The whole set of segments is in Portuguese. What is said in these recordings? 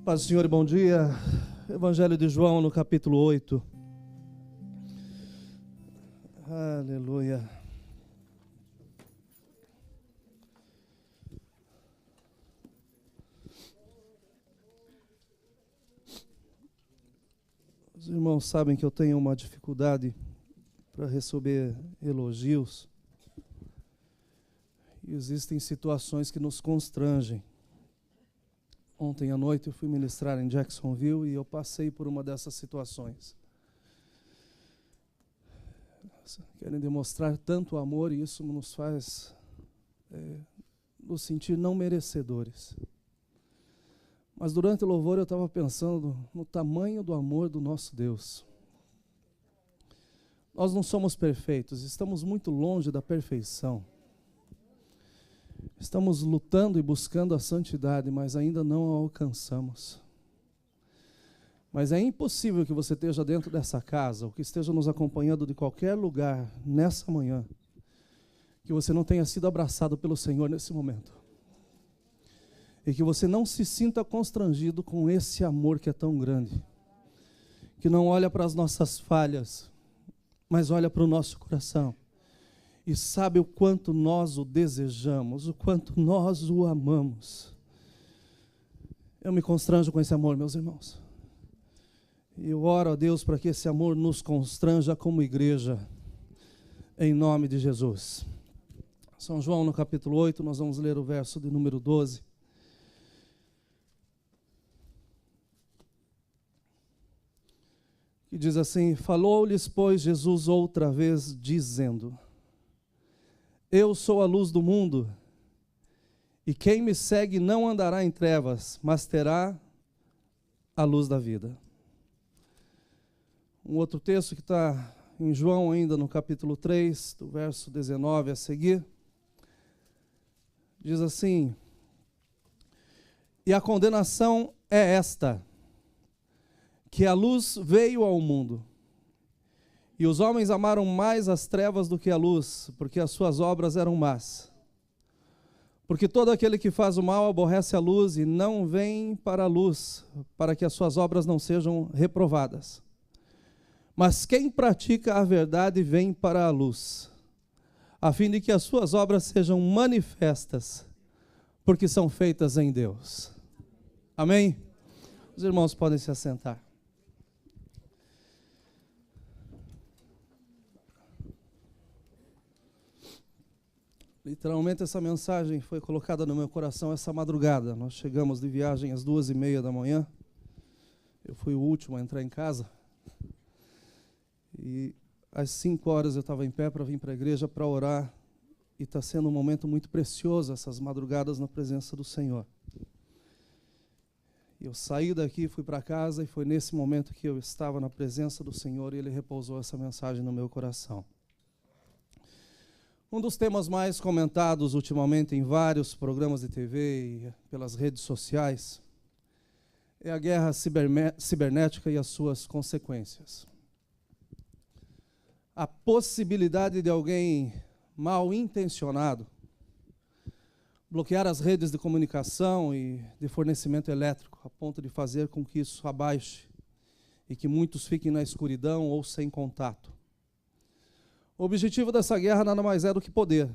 Paz do Senhor e bom dia. Evangelho de João, no capítulo 8. Aleluia. Os irmãos sabem que eu tenho uma dificuldade para receber elogios. E existem situações que nos constrangem. Ontem à noite eu fui ministrar em Jacksonville e eu passei por uma dessas situações. Querem demonstrar tanto amor e isso nos faz nos sentir não merecedores. Mas durante o louvor eu estava pensando no tamanho do amor do nosso Deus. Nós não somos perfeitos, estamos muito longe da perfeição. Estamos lutando e buscando a santidade, mas ainda não a alcançamos. Mas é impossível que você esteja dentro dessa casa, ou que esteja nos acompanhando de qualquer lugar nessa manhã, que você não tenha sido abraçado pelo Senhor nesse momento. E que você não se sinta constrangido com esse amor que é tão grande, que não olha para as nossas falhas, mas olha para o nosso coração. E sabe o quanto nós o desejamos, o quanto nós o amamos. Eu me constranjo com esse amor, meus irmãos. E eu oro a Deus para que esse amor nos constranja como igreja, em nome de Jesus. São João, no capítulo 8, nós vamos ler o verso de número 12. Que diz assim: falou-lhes, pois, Jesus outra vez, dizendo: eu sou a luz do mundo, e quem me segue não andará em trevas, mas terá a luz da vida. Um outro texto que está em João ainda, no capítulo 3, do verso 19 a seguir, diz assim: e a condenação é esta, que a luz veio ao mundo, e os homens amaram mais as trevas do que a luz, porque as suas obras eram más. Porque todo aquele que faz o mal aborrece a luz e não vem para a luz, para que as suas obras não sejam reprovadas. Mas quem pratica a verdade vem para a luz, a fim de que as suas obras sejam manifestas, porque são feitas em Deus. Amém? Os irmãos podem se assentar. Literalmente essa mensagem foi colocada no meu coração essa madrugada. Nós chegamos de viagem às 2:30 da manhã. Eu fui o último a entrar em casa. E às 5 horas eu estava em pé para vir para a igreja para orar. E está sendo um momento muito precioso essas madrugadas na presença do Senhor. E eu saí daqui, fui para casa e foi nesse momento que eu estava na presença do Senhor e Ele repousou essa mensagem no meu coração. Um dos temas mais comentados ultimamente em vários programas de TV e pelas redes sociais é a guerra cibernética e as suas consequências. A possibilidade de alguém mal intencionado bloquear as redes de comunicação e de fornecimento elétrico, a ponto de fazer com que isso abaixe e que muitos fiquem na escuridão ou sem contato. O objetivo dessa guerra nada mais é do que poder.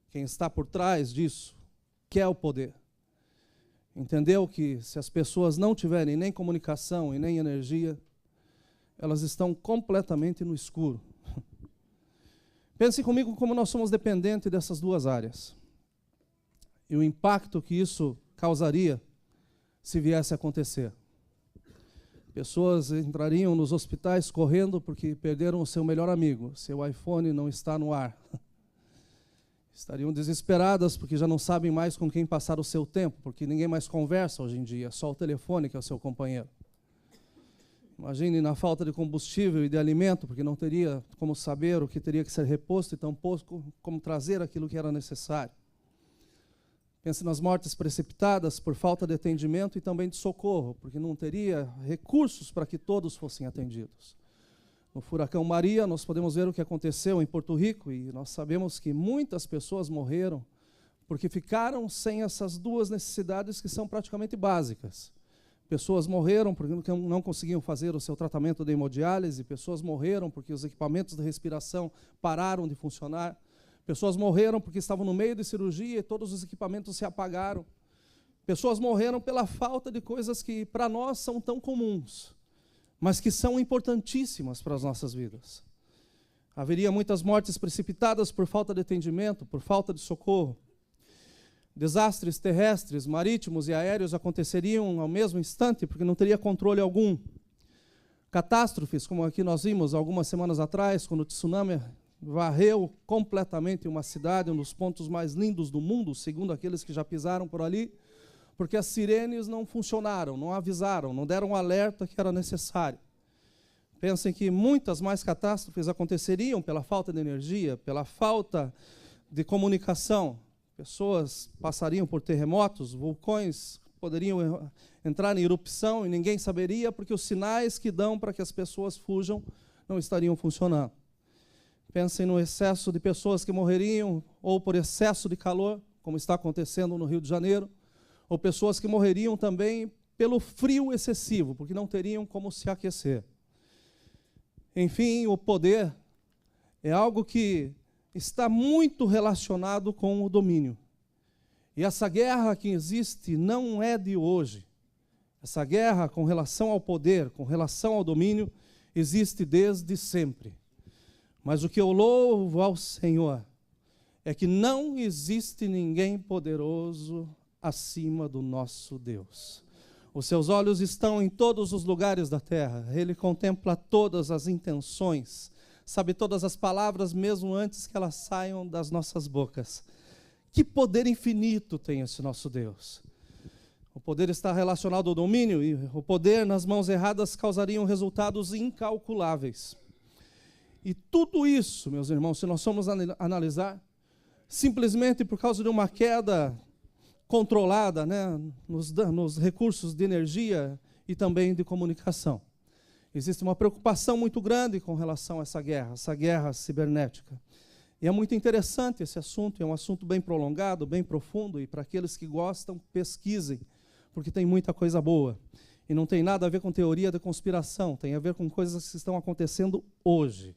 Quem está por trás disso quer o poder. Entendeu que se as pessoas não tiverem nem comunicação e nem energia, elas estão completamente no escuro. Pense comigo como nós somos dependentes dessas duas áreas. E o impacto que isso causaria se viesse a acontecer. Pessoas entrariam nos hospitais correndo porque perderam o seu melhor amigo. Seu iPhone não está no ar. Estariam desesperadas porque já não sabem mais com quem passar o seu tempo, porque ninguém mais conversa hoje em dia, só o telefone que é o seu companheiro. Imagine na falta de combustível e de alimento, porque não teria como saber o que teria que ser reposto e tampouco como trazer aquilo que era necessário. Pense nas mortes precipitadas por falta de atendimento e também de socorro, porque não teria recursos para que todos fossem atendidos. No furacão Maria, nós podemos ver o que aconteceu em Porto Rico, e nós sabemos que muitas pessoas morreram porque ficaram sem essas duas necessidades que são praticamente básicas. Pessoas morreram porque não conseguiam fazer o seu tratamento de hemodiálise, pessoas morreram porque os equipamentos de respiração pararam de funcionar, pessoas morreram porque estavam no meio de cirurgia e todos os equipamentos se apagaram. Pessoas morreram pela falta de coisas que para nós são tão comuns, mas que são importantíssimas para as nossas vidas. Haveria muitas mortes precipitadas por falta de atendimento, por falta de socorro. Desastres terrestres, marítimos e aéreos aconteceriam ao mesmo instante, porque não teria controle algum. Catástrofes, como aqui nós vimos algumas semanas atrás, quando o tsunami varreu completamente uma cidade, um dos pontos mais lindos do mundo, segundo aqueles que já pisaram por ali, porque as sirenes não funcionaram, não avisaram, não deram o alerta que era necessário. Pensem que muitas mais catástrofes aconteceriam pela falta de energia, pela falta de comunicação. Pessoas passariam por terremotos, vulcões poderiam entrar em erupção e ninguém saberia, porque os sinais que dão para que as pessoas fujam não estariam funcionando. Pensem no excesso de pessoas que morreriam, ou por excesso de calor, como está acontecendo no Rio de Janeiro, ou pessoas que morreriam também pelo frio excessivo, porque não teriam como se aquecer. Enfim, o poder é algo que está muito relacionado com o domínio. E essa guerra que existe não é de hoje. Essa guerra com relação ao poder, com relação ao domínio, existe desde sempre. Mas o que eu louvo ao Senhor é que não existe ninguém poderoso acima do nosso Deus. Os seus olhos estão em todos os lugares da terra. Ele contempla todas as intenções, sabe todas as palavras, mesmo antes que elas saiam das nossas bocas. Que poder infinito tem esse nosso Deus. O poder está relacionado ao domínio, e o poder nas mãos erradas causaria resultados incalculáveis. E tudo isso, meus irmãos, se nós formos analisar, simplesmente por causa de uma queda controlada, né, nos recursos de energia e também de comunicação. Existe uma preocupação muito grande com relação a essa guerra cibernética. E é muito interessante esse assunto, é um assunto bem prolongado, bem profundo, e para aqueles que gostam, pesquisem, porque tem muita coisa boa. E não tem nada a ver com teoria da conspiração, tem a ver com coisas que estão acontecendo hoje.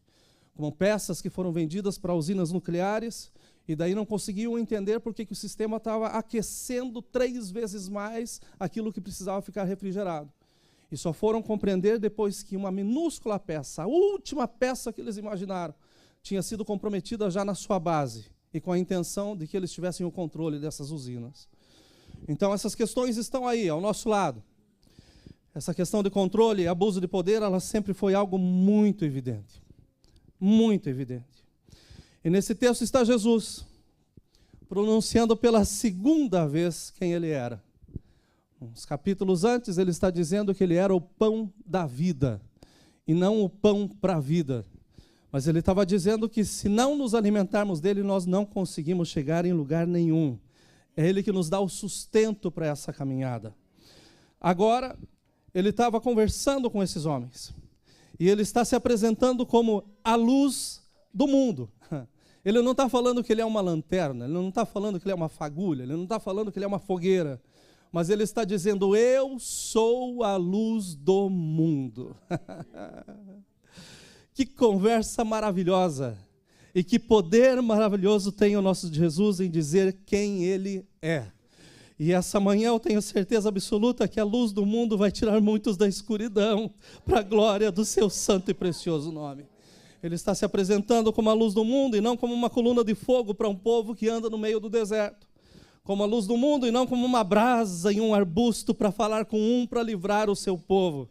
Como peças que foram vendidas para usinas nucleares, e daí não conseguiam entender por que o sistema estava aquecendo 3 vezes mais aquilo que precisava ficar refrigerado. E só foram compreender depois que uma minúscula peça, a última peça que eles imaginaram, tinha sido comprometida já na sua base, e com a intenção de que eles tivessem o controle dessas usinas. Então essas questões estão aí, ao nosso lado. Essa questão de controle e abuso de poder, ela sempre foi algo muito evidente. Muito evidente. E nesse texto está Jesus, pronunciando pela segunda vez quem ele era. Uns capítulos antes, ele está dizendo que ele era o pão da vida, e não o pão para a vida. Mas ele estava dizendo que se não nos alimentarmos dele, nós não conseguimos chegar em lugar nenhum. É ele que nos dá o sustento para essa caminhada. Agora, ele estava conversando com esses homens, e ele está se apresentando como a luz do mundo. Ele não está falando que ele é uma lanterna, ele não está falando que ele é uma fagulha, ele não está falando que ele é uma fogueira, mas ele está dizendo, eu sou a luz do mundo. Que conversa maravilhosa, e que poder maravilhoso tem o nosso Jesus em dizer quem ele é. E essa manhã eu tenho certeza absoluta que a luz do mundo vai tirar muitos da escuridão, para a glória do seu santo e precioso nome. Ele está se apresentando como a luz do mundo e não como uma coluna de fogo para um povo que anda no meio do deserto. Como a luz do mundo e não como uma brasa em um arbusto para falar com para livrar o seu povo.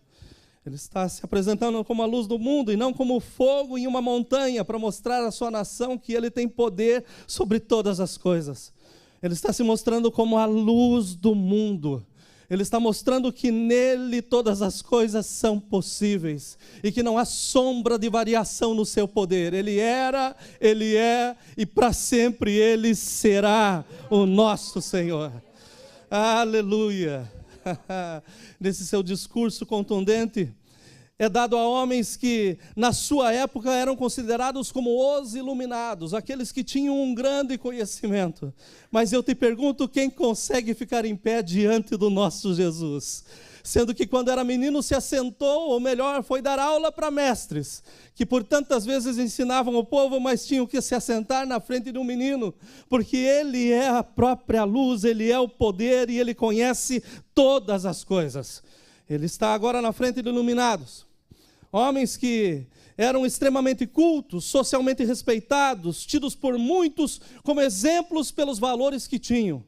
Ele está se apresentando como a luz do mundo e não como fogo em uma montanha para mostrar à sua nação que ele tem poder sobre todas as coisas. Ele está se mostrando como a luz do mundo. Ele está mostrando que nele todas as coisas são possíveis e que não há sombra de variação no seu poder. Ele era, ele é e para sempre ele será o nosso Senhor. Aleluia! Nesse seu discurso contundente, é dado a homens que, na sua época, eram considerados como os iluminados, aqueles que tinham um grande conhecimento. Mas eu te pergunto, quem consegue ficar em pé diante do nosso Jesus? Sendo que quando era menino se assentou, ou melhor, foi dar aula para mestres, que por tantas vezes ensinavam o povo, mas tinham que se assentar na frente de um menino, porque ele é a própria luz, ele é o poder e ele conhece todas as coisas. Ele está agora na frente de iluminados. Homens que eram extremamente cultos, socialmente respeitados, tidos por muitos como exemplos pelos valores que tinham.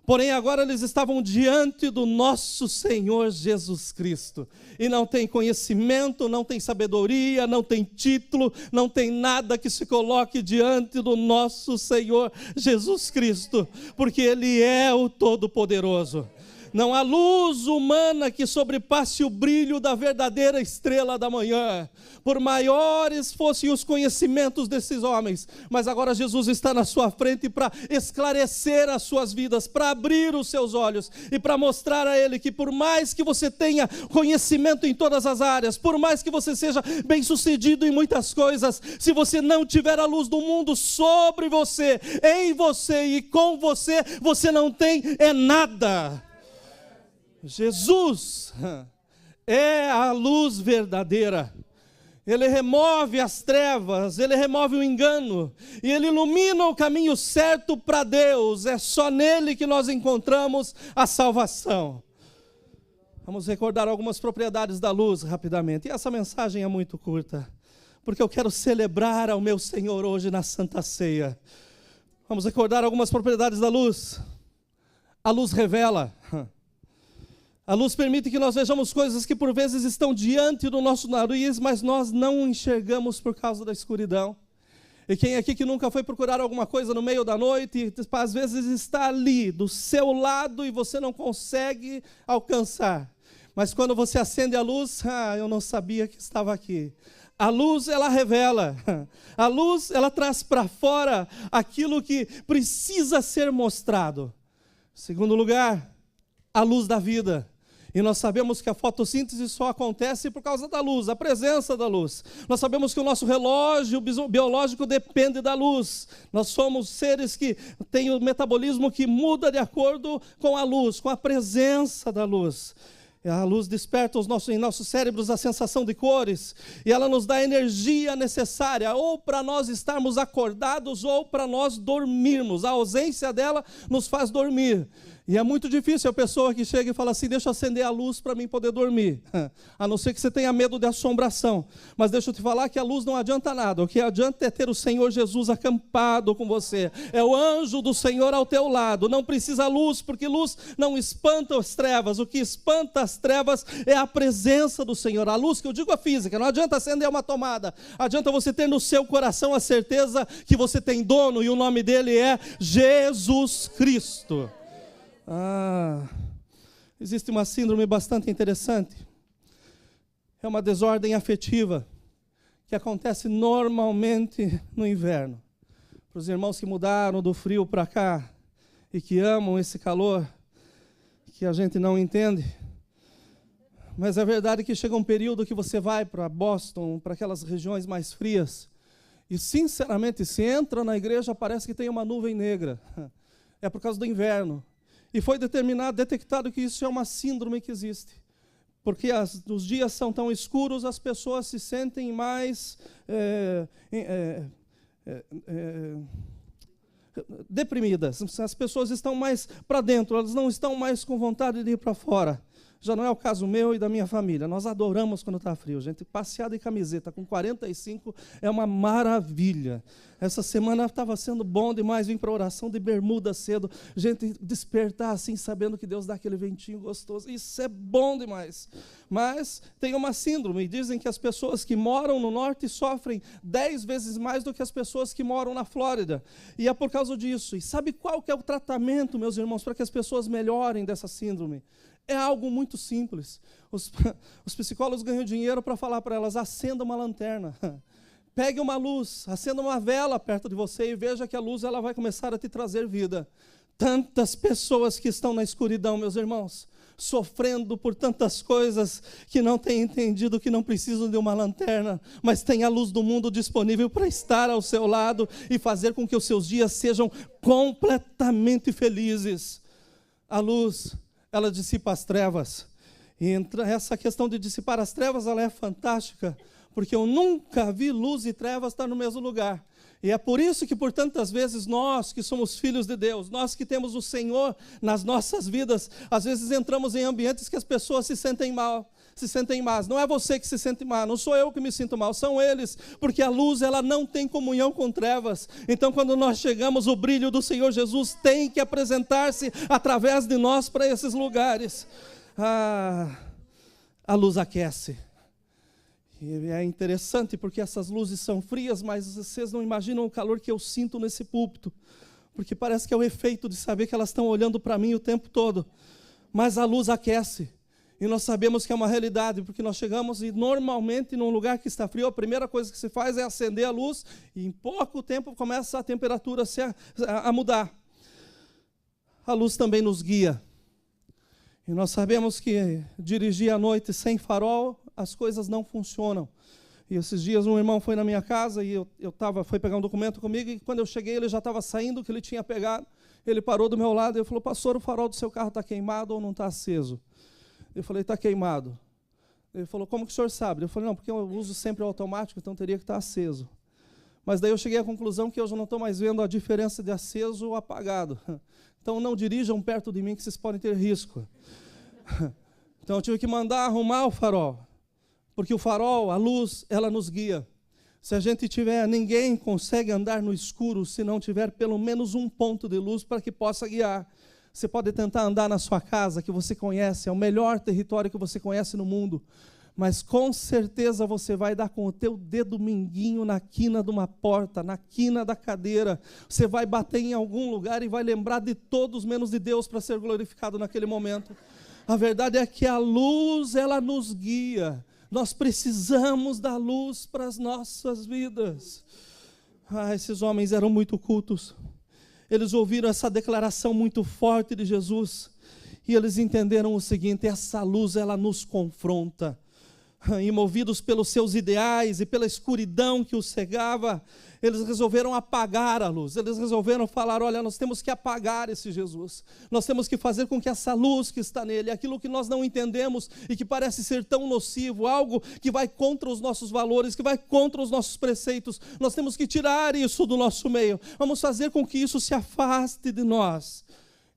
Porém, agora eles estavam diante do nosso Senhor Jesus Cristo. E não tem conhecimento, não tem sabedoria, não tem título, não tem nada que se coloque diante do nosso Senhor Jesus Cristo, porque Ele é o Todo-Poderoso. Não há luz humana que sobrepasse o brilho da verdadeira estrela da manhã, por maiores fossem os conhecimentos desses homens, mas agora Jesus está na sua frente para esclarecer as suas vidas, para abrir os seus olhos e para mostrar a Ele que por mais que você tenha conhecimento em todas as áreas, por mais que você seja bem sucedido em muitas coisas, se você não tiver a luz do mundo sobre você, em você e com você, você não tem nada. Jesus é a luz verdadeira. Ele remove as trevas, Ele remove o engano, e Ele ilumina o caminho certo para Deus. É só nele que nós encontramos a salvação. Vamos recordar algumas propriedades da luz rapidamente. E essa mensagem é muito curta, porque eu quero celebrar ao meu Senhor hoje na Santa Ceia. Vamos recordar algumas propriedades da luz. A luz revela. A luz permite que nós vejamos coisas que por vezes estão diante do nosso nariz, mas nós não enxergamos por causa da escuridão. E quem aqui que nunca foi procurar alguma coisa no meio da noite, às vezes está ali, do seu lado, e você não consegue alcançar. Mas quando você acende a luz, eu não sabia que estava aqui. A luz, ela revela. A luz, ela traz para fora aquilo que precisa ser mostrado. Segundo lugar, a luz da vida. E nós sabemos que a fotossíntese só acontece por causa da luz, a presença da luz. Nós sabemos que o nosso relógio biológico depende da luz. Nós somos seres que têm o metabolismo que muda de acordo com a luz, com a presença da luz. A luz desperta em nossos cérebros a sensação de cores, e ela nos dá a energia necessária, ou para nós estarmos acordados, ou para nós dormirmos. A ausência dela nos faz dormir. E é muito difícil a pessoa que chega e fala assim, deixa eu acender a luz para mim poder dormir. A não ser que você tenha medo de assombração. Mas deixa eu te falar que a luz não adianta nada. O que adianta é ter o Senhor Jesus acampado com você. É o anjo do Senhor ao teu lado. Não precisa luz, porque luz não espanta as trevas. O que espanta as trevas é a presença do Senhor. A luz, que eu digo a física, não adianta acender uma tomada. Adianta você ter no seu coração a certeza que você tem dono, e o nome dele é Jesus Cristo. Existe uma síndrome bastante interessante. É uma desordem afetiva que acontece normalmente no inverno. Para os irmãos que mudaram do frio para cá e que amam esse calor, que a gente não entende. Mas é verdade que chega um período que você vai para Boston, para aquelas regiões mais frias, e sinceramente, se entra na igreja, parece que tem uma nuvem negra. É por causa do inverno. E foi detectado que isso é uma síndrome que existe. Porque os dias são tão escuros, as pessoas se sentem mais deprimidas. As pessoas estão mais para dentro, elas não estão mais com vontade de ir para fora. Já não é o caso meu e da minha família. Nós adoramos quando está frio, gente. Passear de camiseta com 45 é uma maravilha. Essa semana estava sendo bom demais vir para a oração de bermuda cedo. Gente, despertar assim, sabendo que Deus dá aquele ventinho gostoso. Isso é bom demais. Mas tem uma síndrome. Dizem que as pessoas que moram no norte sofrem 10 vezes mais do que as pessoas que moram na Flórida. E é por causa disso. E sabe qual que é o tratamento, meus irmãos, para que as pessoas melhorem dessa síndrome? É algo muito simples. Os psicólogos ganham dinheiro para falar para elas, acenda uma lanterna, pegue uma luz, acenda uma vela perto de você e veja que a luz ela vai começar a te trazer vida. Tantas pessoas que estão na escuridão, meus irmãos, sofrendo por tantas coisas, que não têm entendido que não precisam de uma lanterna, mas têm a luz do mundo disponível para estar ao seu lado e fazer com que os seus dias sejam completamente felizes. A luz, ela dissipa as trevas. E essa questão de dissipar as trevas, ela é fantástica, porque eu nunca vi luz e trevas estar no mesmo lugar. E é por isso que por tantas vezes nós que somos filhos de Deus, nós que temos o Senhor nas nossas vidas, às vezes entramos em ambientes que as pessoas se sentem mal, se sentem más. Não é você que se sente mal, não sou eu que me sinto mal, são eles, porque a luz ela não tem comunhão com trevas. Então quando nós chegamos, o brilho do Senhor Jesus tem que apresentar-se através de nós para esses lugares. A luz aquece. E é interessante porque essas luzes são frias, mas vocês não imaginam o calor que eu sinto nesse púlpito, porque parece que é o efeito de saber que elas estão olhando para mim o tempo todo. Mas a luz aquece, e nós sabemos que é uma realidade, porque nós chegamos e normalmente num lugar que está frio, a primeira coisa que se faz é acender a luz, e em pouco tempo começa a temperatura a mudar. A luz também nos guia, e nós sabemos que dirigir à noite sem farol, as coisas não funcionam. E esses dias um irmão foi na minha casa e foi pegar um documento comigo, e quando eu cheguei ele já estava saindo, que ele tinha pegado. Ele parou do meu lado e falou: pastor, o farol do seu carro está queimado ou não está aceso? Eu falei: está queimado. Ele falou: como que o senhor sabe? Eu falei: não, porque eu uso sempre o automático, então teria que estar aceso. Mas daí eu cheguei à conclusão que eu já não estou mais vendo a diferença de aceso ou apagado. Então não dirijam perto de mim que vocês podem ter risco. Então eu tive que mandar arrumar o farol. Porque o farol, a luz, ela nos guia. Se a gente tiver, ninguém consegue andar no escuro se não tiver pelo menos um ponto de luz para que possa guiar. Você pode tentar andar na sua casa, que você conhece, é o melhor território que você conhece no mundo, mas com certeza você vai dar com o teu dedo mindinho na quina de uma porta, na quina da cadeira. Você vai bater em algum lugar e vai lembrar de todos menos de Deus para ser glorificado naquele momento. A verdade é que a luz, ela nos guia. Nós precisamos da luz para as nossas vidas. Esses homens eram muito cultos. Eles ouviram essa declaração muito forte de Jesus. E eles entenderam o seguinte: essa luz, ela nos confronta. E movidos pelos seus ideais e pela escuridão que os cegava, eles resolveram apagar a luz. Eles resolveram falar: olha, nós temos que apagar esse Jesus. Nós temos que fazer com que essa luz que está nele, aquilo que nós não entendemos e que parece ser tão nocivo, algo que vai contra os nossos valores, que vai contra os nossos preceitos, nós temos que tirar isso do nosso meio. Vamos fazer com que isso se afaste de nós.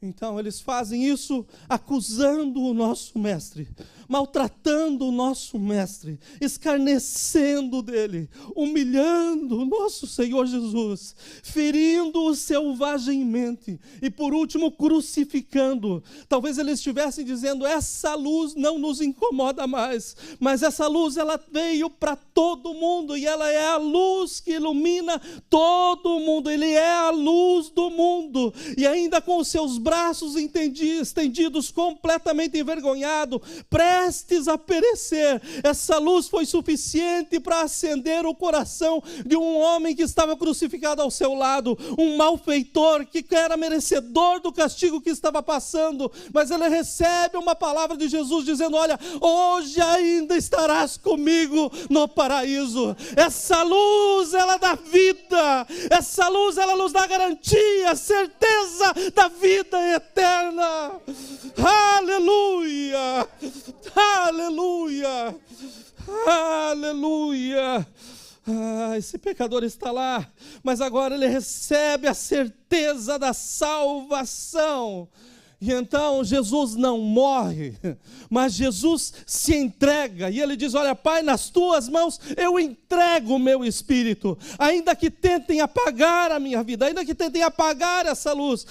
Então eles fazem isso acusando o nosso mestre, maltratando o nosso mestre, escarnecendo dele, humilhando o nosso Senhor Jesus, ferindo-o selvagemmente e por último crucificando. Talvez eles estivessem dizendo: essa luz não nos incomoda mais, mas essa luz ela veio para todo mundo e ela é a luz que ilumina todo mundo. Ele é a luz do mundo, e ainda com os seus braços estendidos, completamente envergonhado, prestes a perecer, essa luz foi suficiente para acender o coração de um homem que estava crucificado ao seu lado, um malfeitor que era merecedor do castigo que estava passando, mas ele recebe uma palavra de Jesus dizendo: olha, hoje ainda estarás comigo no paraíso. Essa luz, ela dá vida, essa luz, ela nos dá garantia, certeza da vida eterna. Aleluia, aleluia, aleluia. Esse pecador está lá, mas agora ele recebe a certeza da salvação. E então Jesus não morre, mas Jesus se entrega, e ele diz: olha, Pai, nas tuas mãos eu entrego o meu espírito, ainda que tentem apagar a minha vida, ainda que tentem apagar essa luz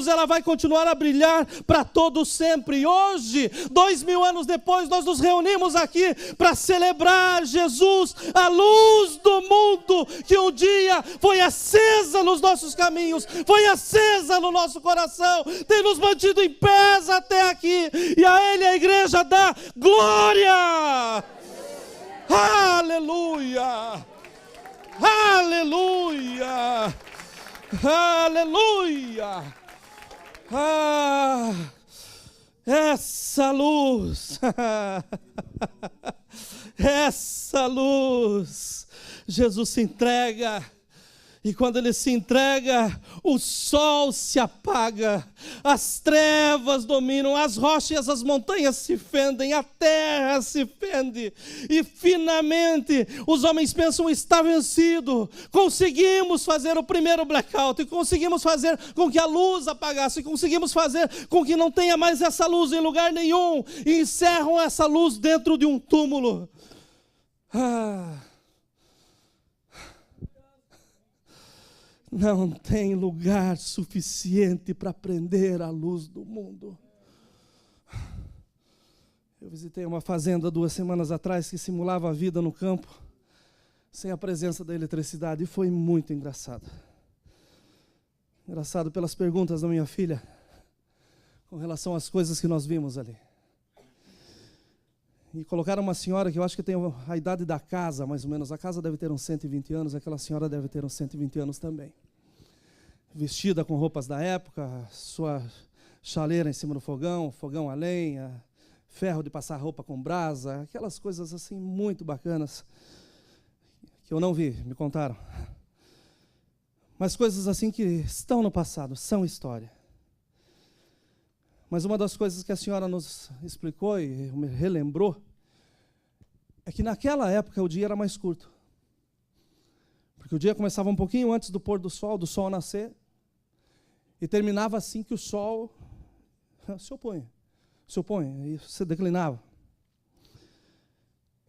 ela vai continuar a brilhar para todo sempre. E hoje, 2000 anos depois, nós nos reunimos aqui para celebrar Jesus, a luz do mundo, que um dia foi acesa nos nossos caminhos, foi acesa no nosso coração, tem nos mantido em pés até aqui, e a Ele a igreja dá glória. Aleluia, aleluia, aleluia. Ah, essa luz, essa luz, Jesus se entrega. E quando ele se entrega, o sol se apaga, as trevas dominam, as rochas, as montanhas se fendem, a terra se fende. E finalmente os homens pensam: está vencido. Conseguimos fazer o primeiro blackout, e conseguimos fazer com que a luz apagasse, e conseguimos fazer com que não tenha mais essa luz em lugar nenhum. E encerram essa luz dentro de um túmulo. Não tem lugar suficiente para prender a luz do mundo. Eu visitei uma fazenda 2 semanas atrás que simulava a vida no campo, sem a presença da eletricidade, e foi muito engraçado. Engraçado pelas perguntas da minha filha, com relação às coisas que nós vimos ali. E colocaram uma senhora que eu acho que tem a idade da casa, mais ou menos. A casa deve ter uns 120 anos, aquela senhora deve ter uns 120 anos também. Vestida com roupas da época, sua chaleira em cima do fogão, fogão a lenha, ferro de passar roupa com brasa, aquelas coisas assim muito bacanas, que eu não vi, me contaram. Mas coisas assim que estão no passado, são história. Mas uma das coisas que a senhora nos explicou e me relembrou é que naquela época o dia era mais curto. Porque o dia começava um pouquinho antes do pôr do sol nascer, e terminava assim que o sol se opõe, e se declinava.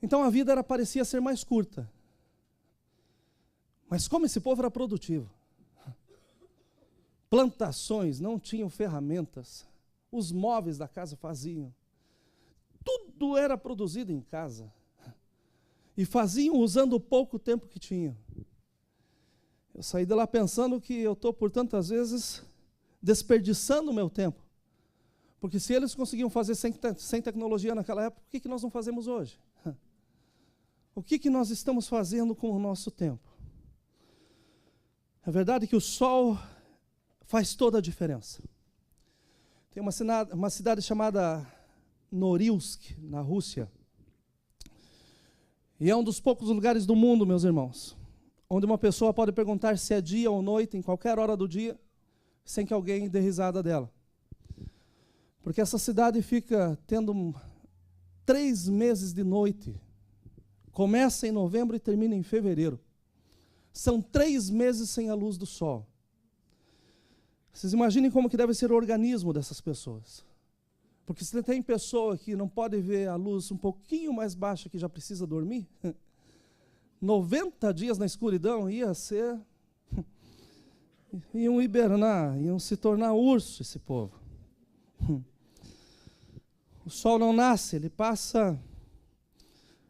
Então a vida parecia ser mais curta. Mas como esse povo era produtivo, plantações, não tinham ferramentas, os móveis da casa faziam. Tudo era produzido em casa. E faziam usando o pouco tempo que tinham. Eu saí de lá pensando que eu estou, por tantas vezes, desperdiçando o meu tempo. Porque se eles conseguiam fazer sem tecnologia naquela época, por que nós não fazemos hoje? O que nós estamos fazendo com o nosso tempo? É verdade que o sol faz toda a diferença. Tem uma cidade chamada Norilsk, na Rússia. E é um dos poucos lugares do mundo, meus irmãos, onde uma pessoa pode perguntar se é dia ou noite, em qualquer hora do dia, sem que alguém dê risada dela. Porque essa cidade fica tendo 3 meses de noite. Começa em novembro e termina em fevereiro. São 3 meses sem a luz do sol. Vocês imaginem como que deve ser o organismo dessas pessoas. Porque se tem pessoa que não pode ver a luz um pouquinho mais baixa que já precisa dormir, 90 dias na escuridão ia ser... iam hibernar, iam se tornar urso esse povo. O sol não nasce, ele passa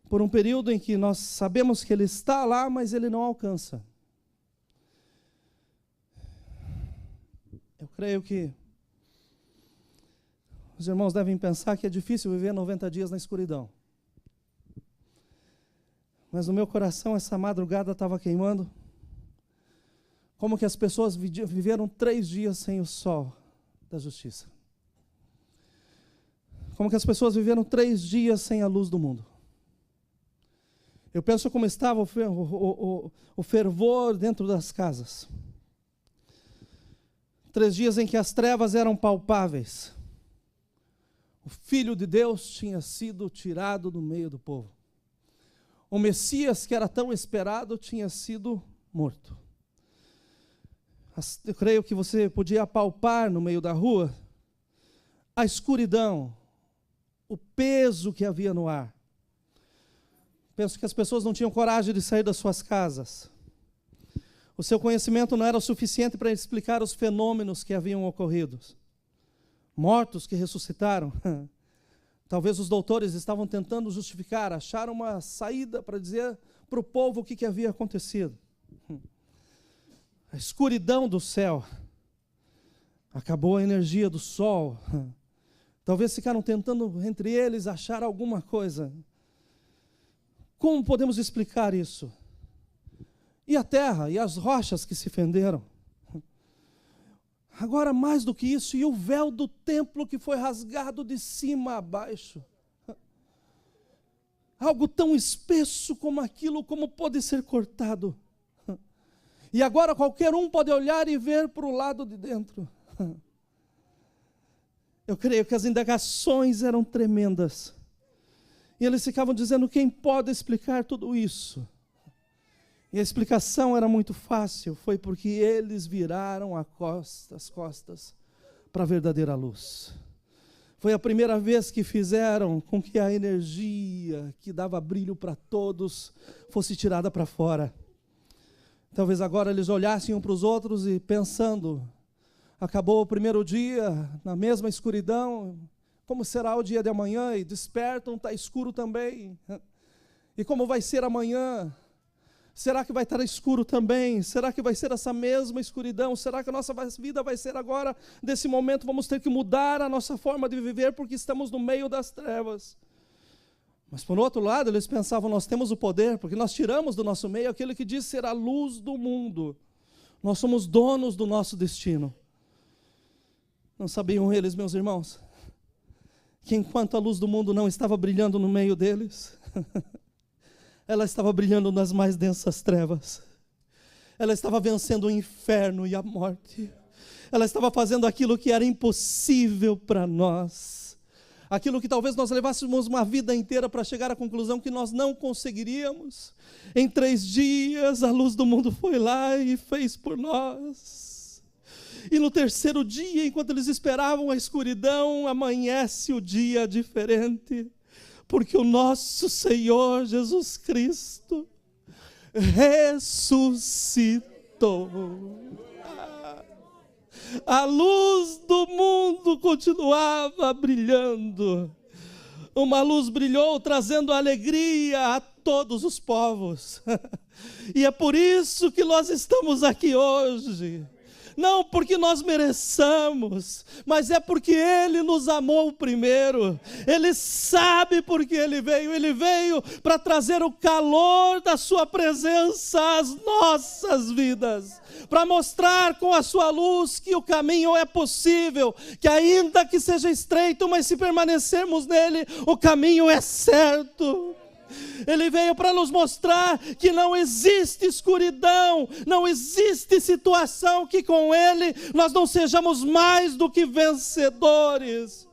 por um período em que nós sabemos que ele está lá, mas ele não alcança. Eu creio que os irmãos devem pensar que é difícil viver 90 dias na escuridão. Mas no meu coração essa madrugada estava queimando. Como que as pessoas viveram 3 dias sem o sol da justiça. Como que as pessoas viveram 3 dias sem a luz do mundo. Eu penso como estava o fervor dentro das casas. 3 dias em que as trevas eram palpáveis. O Filho de Deus tinha sido tirado do meio do povo. O Messias, que era tão esperado, tinha sido morto. Eu creio que você podia apalpar no meio da rua a escuridão, o peso que havia no ar. Penso que as pessoas não tinham coragem de sair das suas casas. O seu conhecimento não era o suficiente para explicar os fenômenos que haviam ocorrido. Mortos que ressuscitaram. Talvez os doutores estavam tentando justificar, achar uma saída para dizer para o povo o que havia acontecido. A escuridão do céu. Acabou a energia do sol. Talvez ficaram tentando entre eles achar alguma coisa. Como podemos explicar isso? E a terra, e as rochas que se fenderam? Agora, mais do que isso, e o véu do templo que foi rasgado de cima a baixo. Algo tão espesso como aquilo, como pode ser cortado. E agora qualquer um pode olhar e ver para o lado de dentro. Eu creio que as indagações eram tremendas. E eles ficavam dizendo, quem pode explicar tudo isso? E a explicação era muito fácil, foi porque eles viraram as costas para a verdadeira luz. Foi a primeira vez que fizeram com que a energia que dava brilho para todos fosse tirada para fora. Talvez agora eles olhassem um para os outros e pensando, acabou o primeiro dia, na mesma escuridão, como será o dia de amanhã? E despertam, está escuro também. E como vai ser amanhã? Será que vai estar escuro também? Será que vai ser essa mesma escuridão? Será que a nossa vida vai ser agora, desse momento, vamos ter que mudar a nossa forma de viver porque estamos no meio das trevas? Mas por outro lado, eles pensavam, nós temos o poder, porque nós tiramos do nosso meio aquele que diz ser a luz do mundo. Nós somos donos do nosso destino. Não sabiam eles, meus irmãos, que enquanto a luz do mundo não estava brilhando no meio deles, ela estava brilhando nas mais densas trevas. Ela estava vencendo o inferno e a morte. Ela estava fazendo aquilo que era impossível para nós. Aquilo que talvez nós levássemos uma vida inteira para chegar à conclusão que nós não conseguiríamos. Em 3 dias, a luz do mundo foi lá e fez por nós. E no 3º dia, enquanto eles esperavam a escuridão, amanhece o dia diferente. Porque o nosso Senhor Jesus Cristo ressuscitou. A luz do mundo continuava brilhando. Uma luz brilhou, trazendo alegria a todos os povos. E é por isso que nós estamos aqui hoje. Não porque nós mereçamos, mas é porque Ele nos amou primeiro. Ele sabe porque Ele veio para trazer o calor da sua presença às nossas vidas, para mostrar com a sua luz que o caminho é possível, que ainda que seja estreito, mas se permanecermos nele, o caminho é certo. Ele veio para nos mostrar que não existe escuridão, não existe situação que com Ele nós não sejamos mais do que vencedores.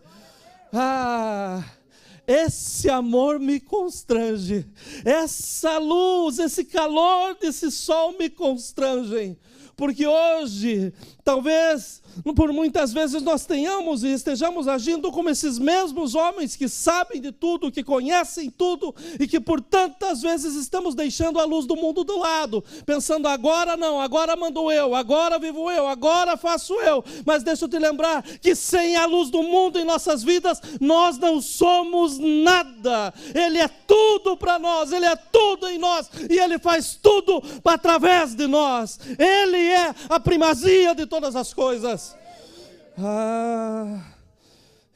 Esse amor me constrange, essa luz, esse calor desse sol me constrangem, porque hoje, talvez, por muitas vezes nós tenhamos e estejamos agindo como esses mesmos homens que sabem de tudo, que conhecem tudo e que por tantas vezes estamos deixando a luz do mundo do lado, pensando agora não, agora mando eu, agora vivo eu, agora faço eu. Mas deixa eu te lembrar que sem a luz do mundo em nossas vidas, nós não somos nada. Ele é tudo para nós, Ele é tudo em nós e Ele faz tudo através de nós. Ele é a primazia de todas as coisas.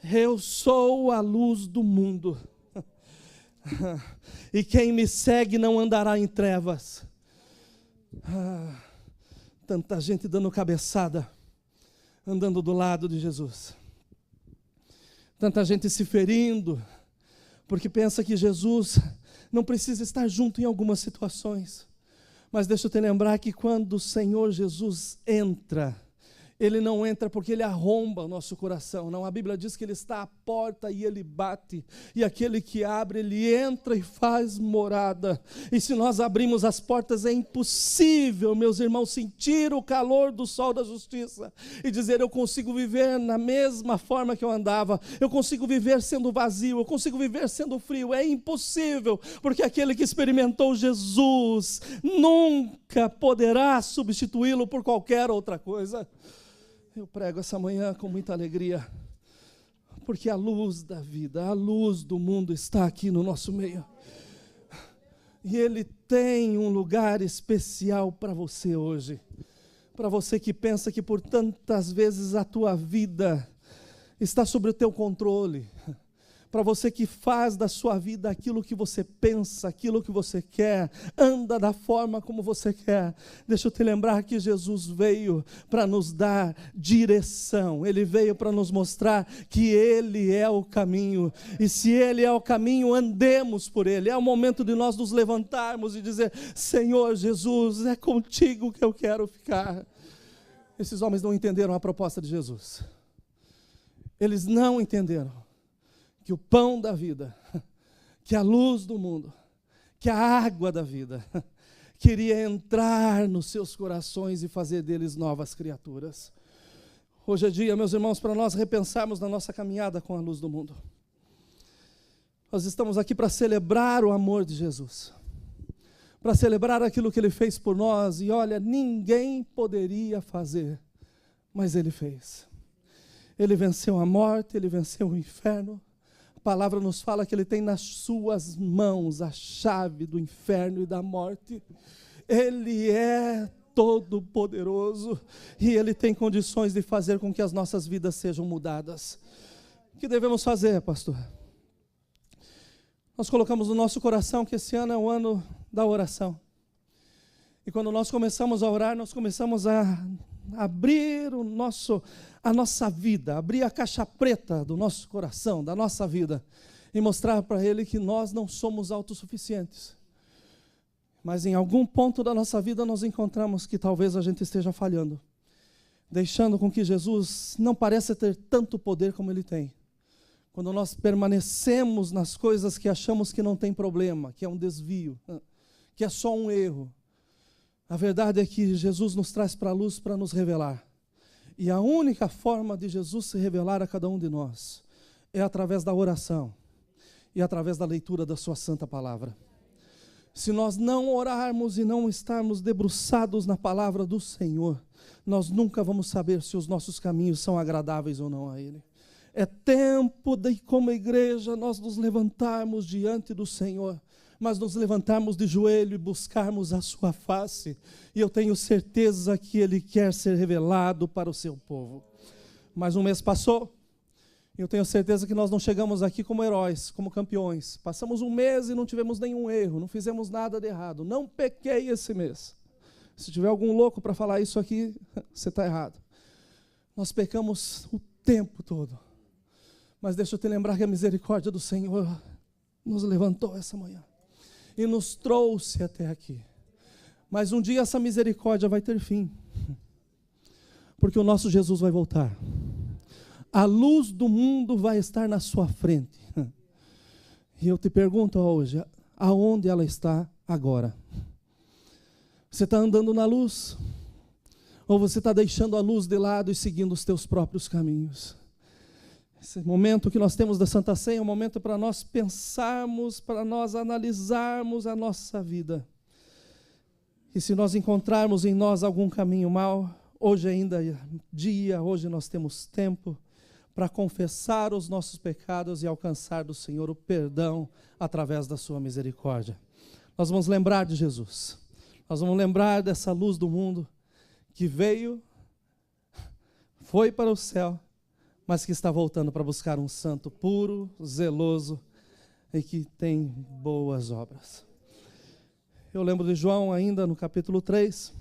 Eu sou a luz do mundo. E quem me segue não andará em trevas. Tanta gente dando cabeçada, andando do lado de Jesus. Tanta gente se ferindo, porque pensa que Jesus não precisa estar junto em algumas situações. Mas deixa eu te lembrar que quando o Senhor Jesus entra, Ele não entra porque Ele arromba o nosso coração. Não, a Bíblia diz que Ele está à porta e Ele bate. E aquele que abre, Ele entra e faz morada. E se nós abrimos as portas, é impossível, meus irmãos, sentir o calor do sol da justiça. E dizer, eu consigo viver na mesma forma que eu andava. Eu consigo viver sendo vazio. Eu consigo viver sendo frio. É impossível, porque aquele que experimentou Jesus nunca poderá substituí-lo por qualquer outra coisa. Eu prego essa manhã com muita alegria, porque a luz da vida, a luz do mundo está aqui no nosso meio. E Ele tem um lugar especial para você hoje. Para você que pensa que por tantas vezes a tua vida está sob o teu controle. para você que faz da sua vida aquilo que você pensa, aquilo que você quer, anda da forma como você quer. Deixa eu te lembrar que Jesus veio para nos dar direção, Ele veio para nos mostrar que Ele é o caminho, e se Ele é o caminho, andemos por Ele. É o momento de nós nos levantarmos e dizer: Senhor Jesus, é contigo que eu quero ficar. Esses homens não entenderam a proposta de Jesus. Eles não entenderam que o pão da vida, que a luz do mundo, que a água da vida, queria entrar nos seus corações e fazer deles novas criaturas. Hoje é dia, meus irmãos, para nós repensarmos na nossa caminhada com a luz do mundo. Nós estamos aqui para celebrar o amor de Jesus, para celebrar aquilo que Ele fez por nós, e olha, ninguém poderia fazer, mas Ele fez. Ele venceu a morte, Ele venceu o inferno. A palavra nos fala que Ele tem nas suas mãos a chave do inferno e da morte. Ele é todo poderoso e Ele tem condições de fazer com que as nossas vidas sejam mudadas. O que devemos fazer, pastor? Nós colocamos no nosso coração que esse ano é o ano da oração. E quando nós começamos a orar, nós começamos a abrir a nossa vida, abrir a caixa preta do nosso coração, da nossa vida, e mostrar para Ele que nós não somos autossuficientes. Mas em algum ponto da nossa vida nós encontramos que talvez a gente esteja falhando, deixando com que Jesus não pareça ter tanto poder como Ele tem. Quando nós permanecemos nas coisas que achamos que não tem problema, que é um desvio, que é só um erro, a verdade é que Jesus nos traz para a luz para nos revelar. E a única forma de Jesus se revelar a cada um de nós é através da oração e através da leitura da sua santa palavra. Se nós não orarmos e não estarmos debruçados na palavra do Senhor, nós nunca vamos saber se os nossos caminhos são agradáveis ou não a Ele. É tempo de, como igreja, nós nos levantarmos diante do Senhor, mas nos levantarmos de joelho e buscarmos a sua face. E eu tenho certeza que Ele quer ser revelado para o seu povo. Mais um mês passou, e eu tenho certeza que nós não chegamos aqui como heróis, como campeões. Passamos um mês e não tivemos nenhum erro, não fizemos nada de errado. Não pequei esse mês. Se tiver algum louco para falar isso aqui, você está errado. Nós pecamos o tempo todo. Mas deixa eu te lembrar que a misericórdia do Senhor nos levantou essa manhã e nos trouxe até aqui. Mas um dia essa misericórdia vai ter fim, porque o nosso Jesus vai voltar. A luz do mundo vai estar na sua frente. E eu te pergunto hoje, aonde ela está agora? Você está andando na luz? Ou você está deixando a luz de lado e seguindo os teus próprios caminhos? Esse momento que nós temos da Santa Ceia é um momento para nós pensarmos, para nós analisarmos a nossa vida. E se nós encontrarmos em nós algum caminho mau, hoje ainda é dia, hoje nós temos tempo para confessar os nossos pecados e alcançar do Senhor o perdão através da sua misericórdia. Nós vamos lembrar de Jesus. Nós vamos lembrar dessa luz do mundo que veio, foi para o céu, mas que está voltando para buscar um santo puro, zeloso e que tem boas obras. Eu lembro de João ainda no capítulo 3,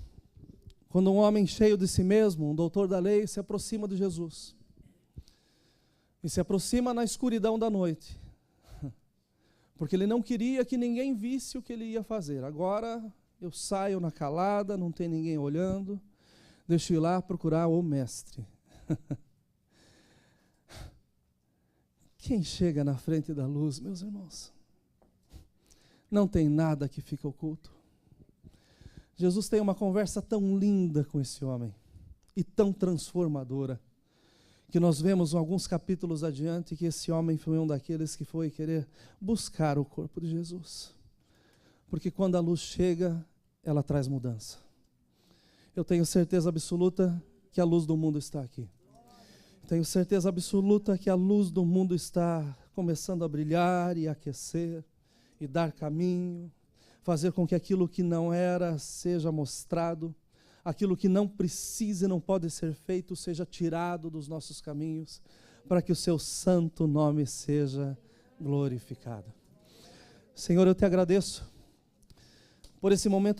quando um homem cheio de si mesmo, um doutor da lei, se aproxima de Jesus. E se aproxima na escuridão da noite, porque ele não queria que ninguém visse o que ele ia fazer. Agora eu saio na calada, não tem ninguém olhando, deixo ir lá procurar o mestre. Quem chega na frente da luz, meus irmãos, não tem nada que fica oculto. Jesus tem uma conversa tão linda com esse homem e tão transformadora, que nós vemos alguns capítulos adiante que esse homem foi um daqueles que foi querer buscar o corpo de Jesus. Porque quando a luz chega, ela traz mudança. Eu tenho certeza absoluta que a luz do mundo está aqui. Tenho certeza absoluta que a luz do mundo está começando a brilhar e aquecer e dar caminho, fazer com que aquilo que não era seja mostrado, aquilo que não precisa e não pode ser feito seja tirado dos nossos caminhos, para que o seu santo nome seja glorificada. Senhor, eu te agradeço por esse momento